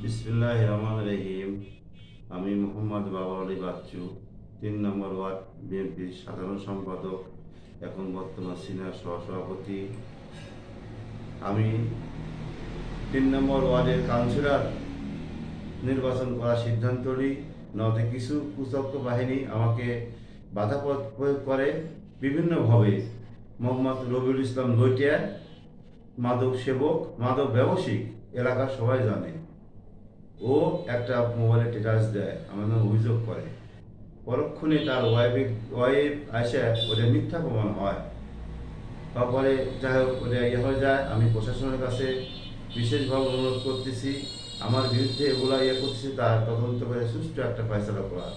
বিসমিল্লাহির রহমানির রহিম। আমি মোহাম্মদ বাবর আলী বাচ্চু, 3 নম্বর ওয়ার্ড বিএনপির সাধারণ সম্পাদক, এখন বর্তমান সিনিয়র সহসভাপতি। আমি 3 নম্বর ওয়ার্ডের কাউন্সিলর নির্বাচন করার সিদ্ধান্ত নিই। নদে কিছু কুচক্র বাহিনী আমাকে বাধা প্রয়োগ করে বিভিন্নভাবে। মোহাম্মদ রবিউল ইসলাম লইটিয়া মাদক সেবক, মাদক ব্যবসায়িক, এলাকার সবাই জানে। ও একটা মোবাইলে টেটাস দেয়, আমাদের অভিযোগ করে। পরক্ষণে তার ওয়াইফ আসে, ওটা মিথ্যা প্রমাণ হয়। তারপরে যাই হোক ওটা হয়ে যায়। আমি প্রশাসনের কাছে বিশেষভাবে অনুরোধ করতেছি, আমার বিরুদ্ধে এগুলো করতেছি তার তদন্ত করে সুষ্ঠু একটা ফয়সালা করা।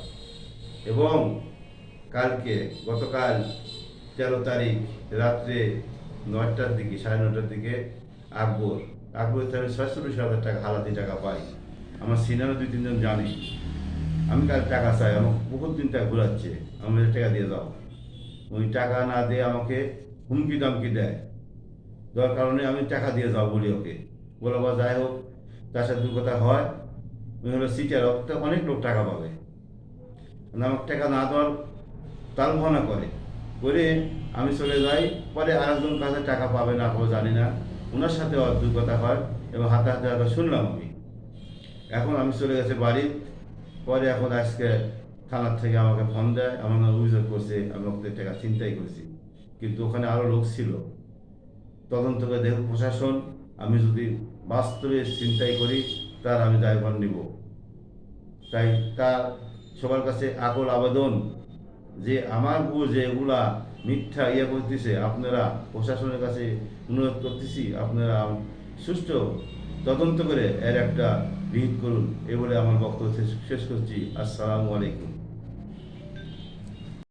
এবং গতকাল 13 তারিখ রাত্রে 9টার দিকে, 9:30টার দিকে আকবর থেকে 46,000 টাকা হালাতি টাকা পাই। আমার সিনিয়র 2-3 জন জানি। আমি কাল টাকা চাই, আমাকে বহুত দিন টাকা ঘুরাচ্ছে, আমাদের টাকা দিয়ে দাও। ওই টাকা না দিয়ে আমাকে হুমকি দামকি দেয়, দেওয়ার কারণে আমি টাকা দিয়ে যাও বলি ওকে। বলো বা যাই হোক, তার সাথে দু কথা হয়। ওই হলো সিটার, অনেক লোক টাকা পাবে, আমাকে টাকা না দেওয়ার তালভানা করে আমি চলে যাই। পরে আরেকজন কাছে টাকা পাবে না পাবো জানি না, ওনার সাথে দু কথা হয় এবং হাতে হাতে শুনলাম আমি। এখন আমি চলে গেছে বাড়ি। পরে এখন আজকে থানার থেকে আমাকে ফোন দেয়, আমার অভিযোগ করছে আমি ওদের টাকা চিন্তাই করছি, কিন্তু ওখানে আরও লোক ছিল। তদন্ত করে দেখুক প্রশাসন, আমি যদি বাস্তবে চিন্তাই করি তার আমি দায়ভার নিব। তাই তার সবার কাছে আকল আবেদন যে আমার যে এগুলা মিথ্যা করতেছে, আপনারা প্রশাসনের কাছে অনুরোধ করতেছি, আপনারা সুষ্ঠু তদন্ত করে এর একটা বিহিত করুন। এ বলে আমার বক্তব্য শেষ করছি। আসসালামু আলাইকুম।